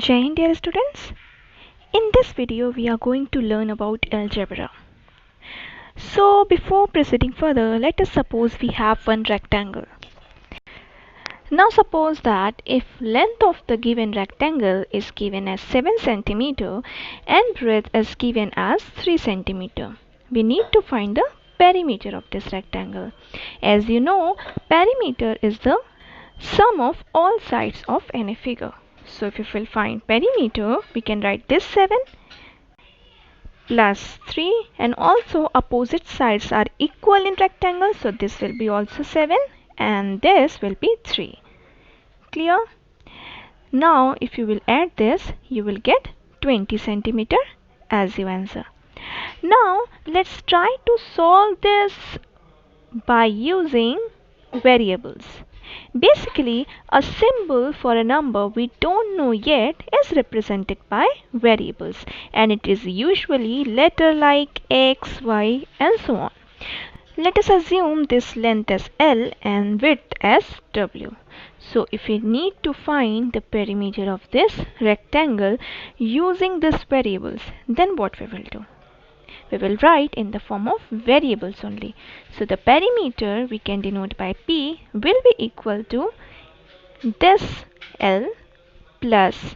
Jai Hind, dear students. In this video we are going to learn about algebra. So before proceeding further, let us suppose we have one rectangle. Now suppose that if length of the given rectangle is given as 7 cm and breadth is given as 3 cm, we need to find the perimeter of this rectangle. As you know, perimeter is the sum of all sides of any figure. So if you will find perimeter, we can write this 7 plus 3, and also opposite sides are equal in rectangle, so this will be also 7 and this will be 3. Clear? Now if you will add this, you will get 20 cm as your answer. Now let's try to solve this by using variables. Basically, a symbol for a number we don't know yet is represented by variables, and it is usually letter like x, y, and so on. Let us assume this length as L and width as W. So if we need to find the perimeter of this rectangle using these variables, then what we will do? We will write in the form of variables only. So the perimeter we can denote by P will be equal to this L plus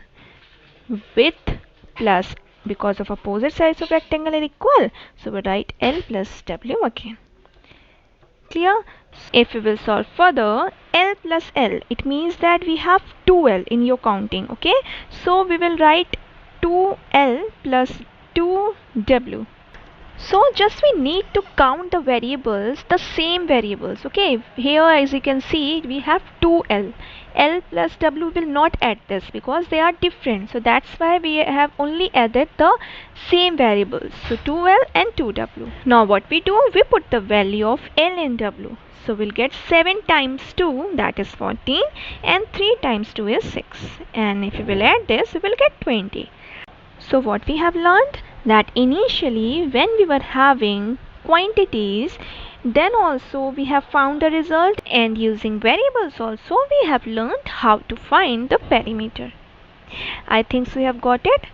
width plus, because of opposite sides of rectangle are equal, so we write L plus W again. Clear? If we will solve further, L plus L, it means that we have 2L in your counting, okay? So we will write 2L plus 2W. So just we need to count the variables, the same variables, okay? Here as you can see, we have 2L. L plus W will not add this because they are different. So that's why we have only added the same variables. So 2L and 2W. Now what we do, we put the value of L in W. So we'll get 7 times 2, that is 14, and 3 times 2 is 6. And if we will add this, we will get 20. So what we have learned, that initially when we were having quantities, then also we have found the result, and using variables also we have learned how to find the perimeter. I think so you have got it.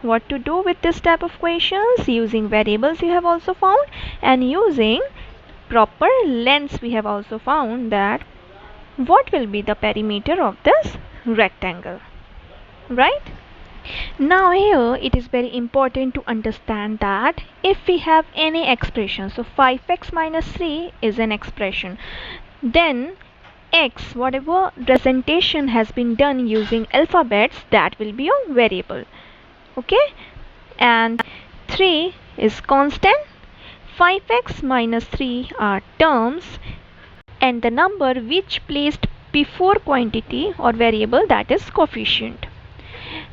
What to do with this type of questions? Using variables you have also found, and using proper lengths we have also found that what will be the perimeter of this rectangle, right? Now here it is very important to understand that if we have any expression, so 5x minus 3 is an expression, then x, whatever representation has been done using alphabets, that will be a variable, okay? And 3 is constant, 5x minus 3 are terms, and the number which placed before quantity or variable, that is coefficient.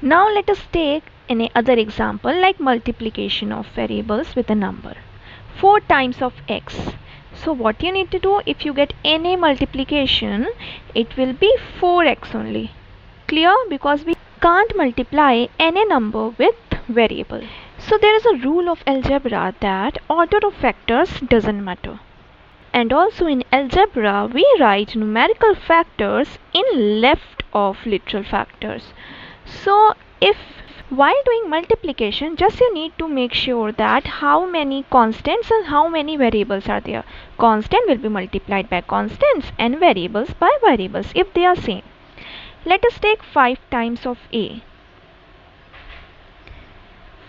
Now let us take any other example like multiplication of variables with a number. 4 times of x. So what you need to do, if you get any multiplication, it will be 4x only. Clear? Because we can't multiply any number with variable. So there is a rule of algebra that order of factors doesn't matter. And also in algebra we write numerical factors in left of literal factors. So if while doing multiplication, just you need to make sure that how many constants and how many variables are there. Constant will be multiplied by constants and variables by variables if they are same. Let us take 5 times of a.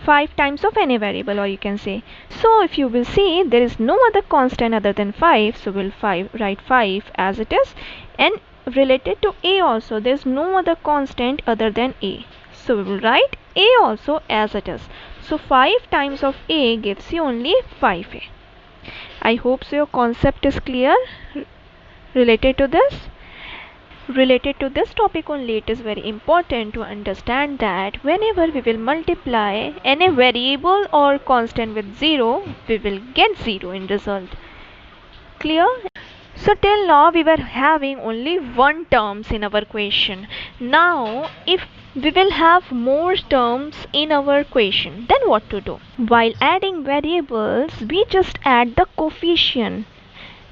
5 times of any variable, or you can say. So if you will see, there is no other constant other than 5, so we'll write 5 as it is, and related to a also, there is no other constant other than a, so we will write a also as it is. So 5 times of a gives you only 5a. I hope so your concept is clear related to this. Related to this topic only, it is very important to understand that whenever we will multiply any variable or constant with 0, we will get 0 in result. Clear? So till now we were having only one terms in our question. Now if we will have more terms in our question, then what to do? While adding variables, we just add the coefficient.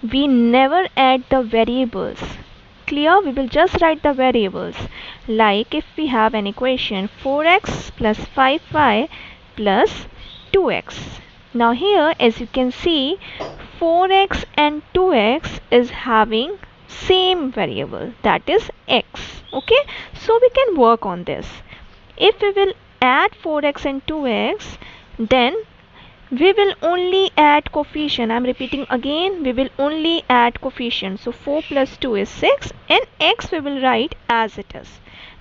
We never add the variables. Clear? We will just write the variables. Like if we have an equation 4x plus 5y plus 2x. Now here, as you can see, 4x and 2x is having same variable, that is x. Okay, so we can work on this. If we will add 4x and 2x, then we will only add coefficient. I'm repeating again, we will only add coefficient. So 4 plus 2 is 6 and x we will write as it is.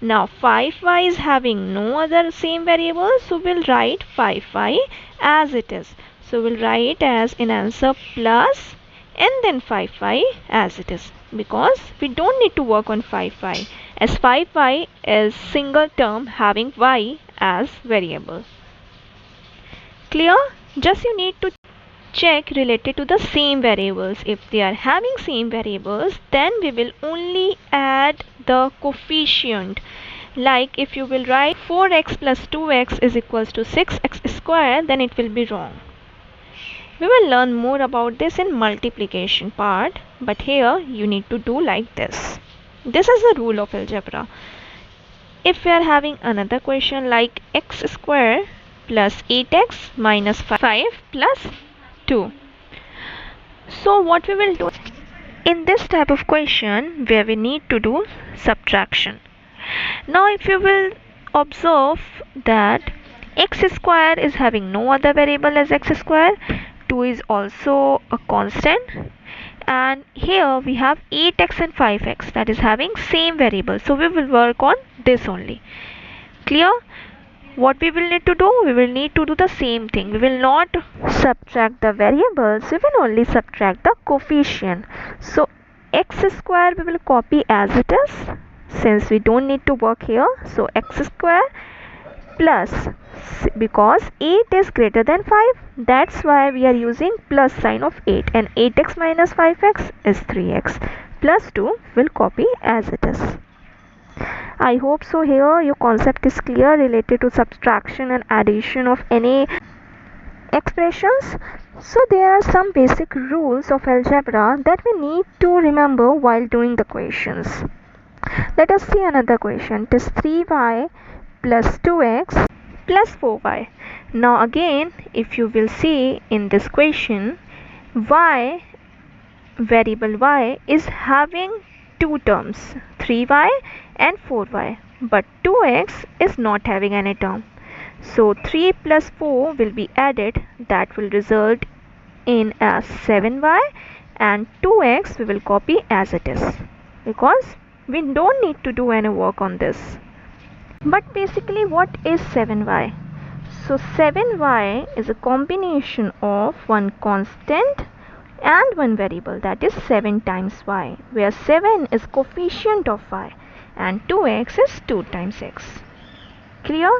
Now 5y is having no other same variable, so we'll write 5y as it is. So we'll write as in answer plus and then 5y as it is, because we don't need to work on 5y, as 5y is single term having y as variable. Clear? Just you need to check related to the same variables. If they are having same variables, then we will only add the coefficient. Like if you will write 4x plus 2x is equals to 6x square, then it will be wrong. We will learn more about this in multiplication part, but here you need to do like this. This is the rule of algebra. If we are having another question like x square plus 8x minus 5 plus 2. So what we will do in this type of question where we need to do subtraction. Now if you will observe that x square is having no other variable as x square, 2 is also a constant, and here we have 8x and 5x that is having same variable, so we will work on this only. Clear? What we will need to do? We will need to do the same thing. We will not subtract the variables, we will only subtract the coefficient. So x square we will copy as it is, since we don't need to work here. So x square plus, because 8 is greater than 5, that's why we are using plus sign of 8, and 8x minus 5x is 3x, plus 2 will copy as it is. I hope so here your concept is clear related to subtraction and addition of any expressions. So there are some basic rules of algebra that we need to remember while doing the questions. Let us see another question. It is 3y plus 2x plus 4y. Now again, if you will see in this question, y, variable y is having two terms, 3y and 4y, but 2x is not having any term. So 3 plus 4 will be added, that will result in as 7y, and 2x we will copy as it is, because we don't need to do any work on this. But basically what is 7y? So 7y is a combination of one constant and one variable, that is 7 times y, where 7 is coefficient of y and 2x is 2 times x. Clear?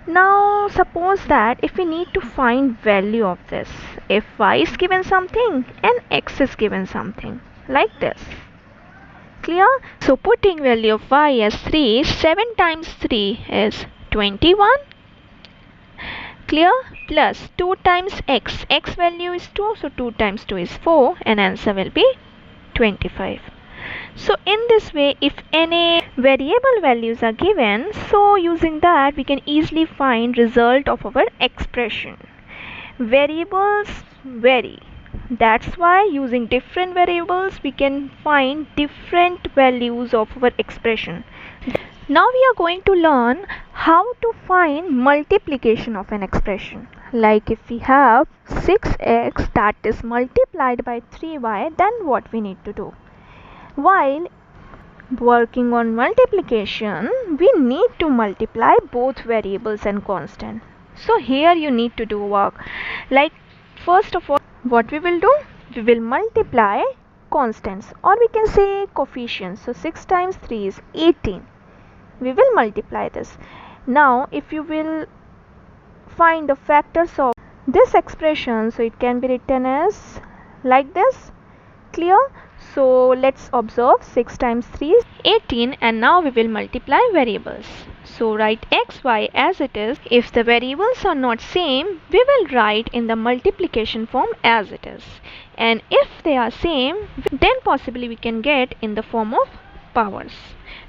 Now suppose that if we need to find value of this, if y is given something and x is given something, like this. Clear? So putting value of y as 3, 7 times 3 is 21. Clear? Plus 2 times x, x value is 2, so 2 times 2 is 4, and answer will be 25. So in this way, if any variable values are given, so using that we can easily find result of our expression. Variables vary, that's why using different variables we can find different values of our expression. Now we are going to learn how to find multiplication of an expression. Like if we have 6x that is multiplied by 3y, then what we need to do? While working on multiplication, we need to multiply both variables and constant. So here you need to do work. Like first of all, what we will do? We will multiply constants, or we can say coefficients. So 6 times 3 is 18. We will multiply this. Now if you will find the factors of this expression, so it can be written as like this. Clear? So let's observe 6 times 3 is 18, and now we will multiply variables. So write x, y as it is. If the variables are not same, we will write in the multiplication form as it is. and if they are same, then possibly we can get in the form of powers.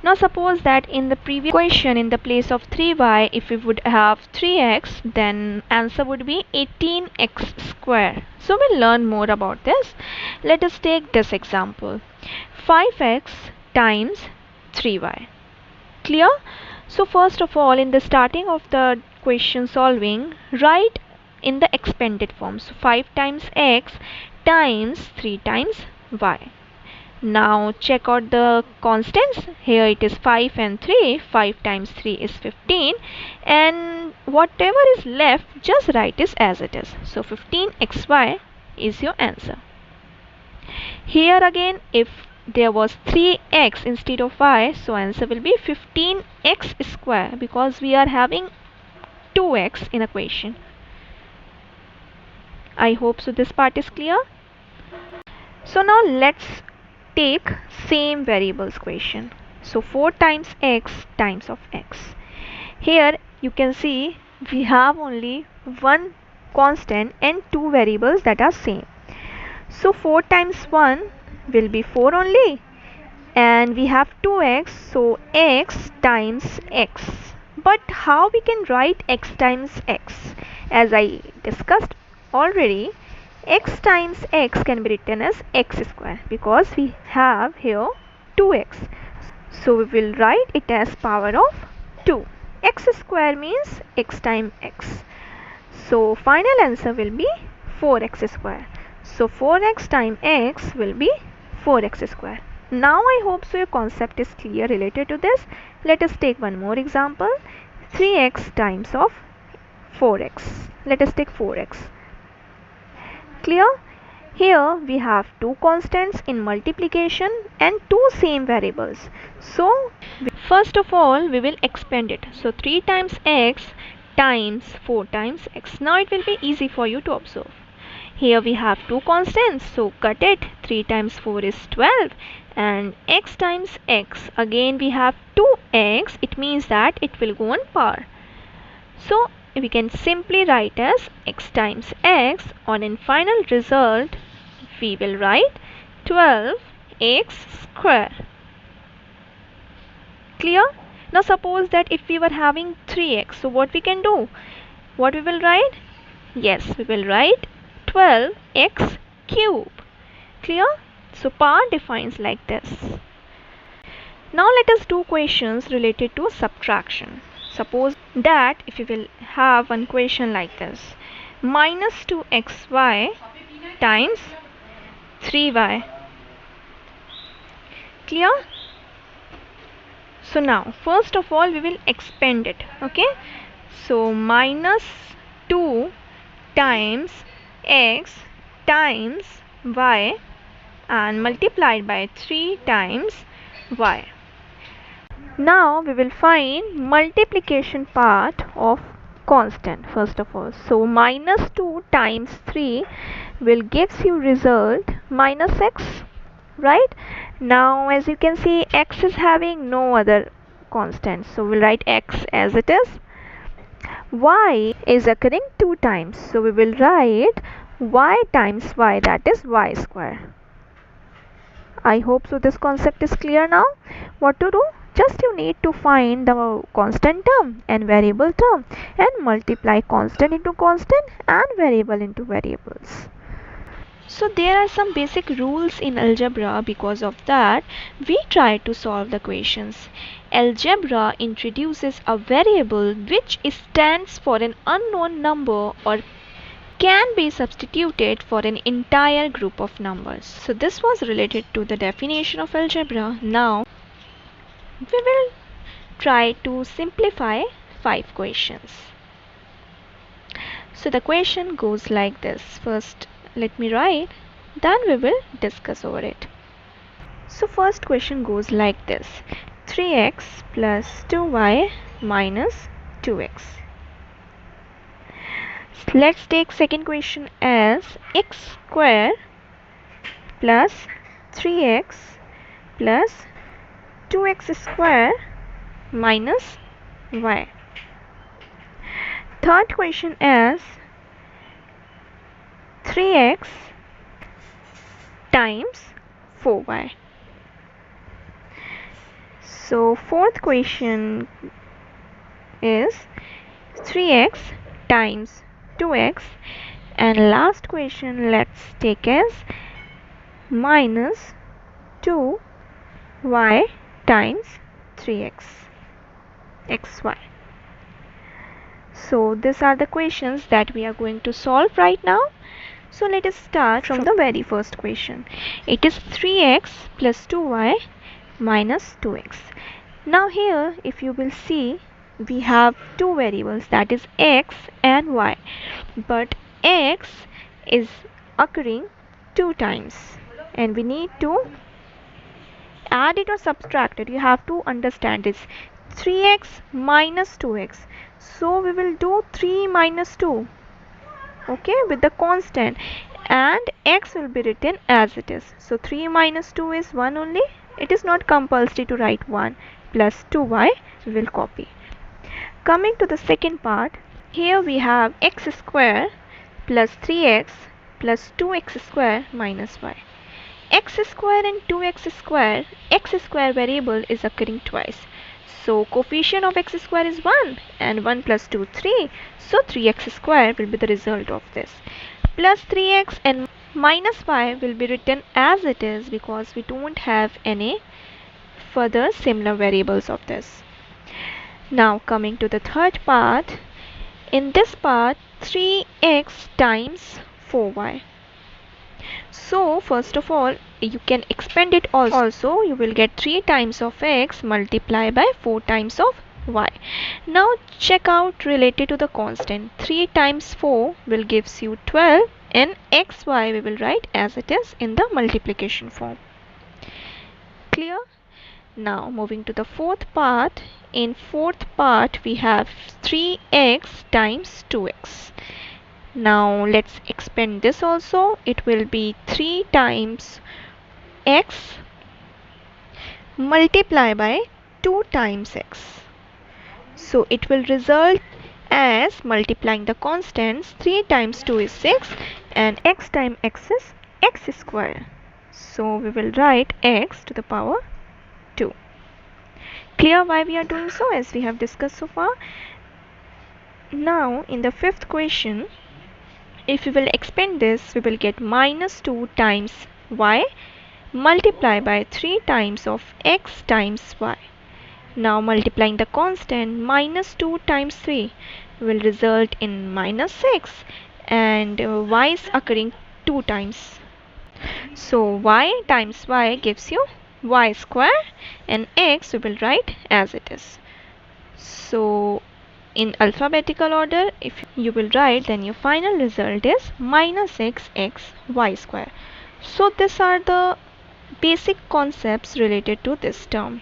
Now suppose that in the previous question, in the place of 3y, if we would have 3x, then answer would be 18x square. So we'll learn more about this. Let us take this example, 5x times 3y. Clear? So first of all, in the starting of the question solving, write in the expanded form. So 5 times x times 3 times y. Now check out the constants. Here it is 5 and 3. 5 times 3 is 15, and whatever is left, just write it as it is. So 15xy is your answer. Here again, if there was 3x instead of y, so answer will be 15x square, because we are having 2x in equation. I hope so this part is clear. So now let's take same variables question. So 4 times x times of x. Here you can see we have only one constant and two variables that are same. So 4 times 1 will be 4 only, and we have 2x, so x times x. But how we can write x times x? As I discussed already, x times x can be written as x square, because we have here 2x. So we will write it as power of 2. X square means x times x. So final answer will be 4x square. So 4x times x will be 4x square. Now I hope so your concept is clear related to this. Let us take one more example. 3x times of 4x. Let us take 4x. Clear? Here we have two constants in multiplication and two same variables. So first of all we will expand it. So 3 times x times 4 times x. Now it will be easy for you to observe. Here we have two constants, so cut it. 3 times 4 is 12, and x times x, again we have 2x, it means that it will go on power. So we can simply write as x times x, or in final result we will write 12x square. Clear? Now suppose that if we were having 3x, so what we can do? What we will write? Yes, we will write 12x cube. Clear? So power defines like this. Now let us do questions related to subtraction. Suppose that if we will have one question like this, minus 2xy times 3y. Clear? So now first of all we will expand it. Okay, so minus 2 times x times y and multiplied by 3 times y. Now we will find multiplication part of constant first of all. So minus 2 times 3 will gives you result minus x, right? Now as you can see, x is having no other constant, so we'll write x as it is. Y is occurring 2 times, so we will write y times y, that is y square. I hope so this concept is clear now. What to do? Just you need to find the constant term and variable term and multiply constant into constant and variable into variables. So there are some basic rules in algebra. Because of that, we try to solve the equations. Algebra introduces a variable which stands for an unknown number or can be substituted for an entire group of numbers. So this was related to the definition of algebra. Now we will try to simplify 5 questions. So the question goes like this. First let me write, then we will discuss over it. So first question goes like this: 3x plus 2y minus 2x. Let's take second question as x square plus 3x plus 2x square minus y. Third question as 3x times 4y. So fourth question is 3x times 2x, and last question let's take as minus 2y times 3x xy. So these are the questions that we are going to solve right now. So let us start from the very first question. It is 3x plus 2y minus 2x. Now here if you will see, we have two variables, that is x and y, but x is occurring two times and we need to add it or subtract it. You have to understand this. 3x minus 2x, so we will do 3 minus 2, okay, with the constant, and x will be written as it is. So 3 minus 2 is 1 only. It is not compulsory to write 1, plus 2y we will copy. Coming to the second part, here we have x square plus 3x plus 2x square minus y. X square and 2x square, x square variable is occurring twice. So coefficient of x square is 1 and 1 plus 2 3. So 3x square will be the result of this. Plus 3x and minus y will be written as it is because we don't have any further similar variables of this. Now coming to the third part. In this part 3x times 4y. So first of all you can expand it also. You will get 3 times of x multiplied by 4 times of y. Now check out related to the constant. 3 times 4 will gives you 12 and xy we will write as it is in the multiplication form. Clear? Now moving to the fourth part. In fourth part we have 3x times 2x. Now let's expand this also. It will be 3 times x multiplied by 2 times x. So it will result as multiplying the constants. 3 times 2 is 6 and x times x is x square. So we will write x to the power 2. Clear why we are doing so, as we have discussed so far? Now in the fifth question, if we will expand this, we will get minus 2 times y multiplied by 3 times of x times y. Now multiplying the constant, minus 2 times 3 will result in minus 6 and y is occurring 2 times. So y times y gives you y square and x we will write as it is. So in alphabetical order if you will write, then your final result is minus 6x y square. So these are the basic concepts related to this term.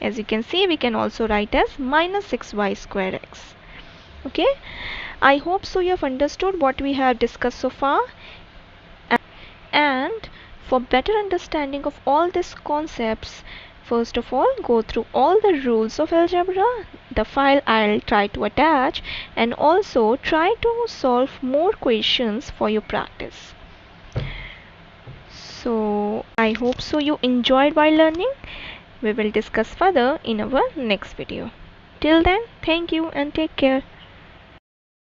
As you can see, we can also write as minus 6y square x. Okay, I hope so you have understood what we have discussed so far. And for better understanding of all these concepts, first of all go through all the rules of algebra, the file I'll try to attach, and also try to solve more questions for your practice. So I hope so you enjoyed while learning. We will discuss further in our next video. Till then, thank you and take care.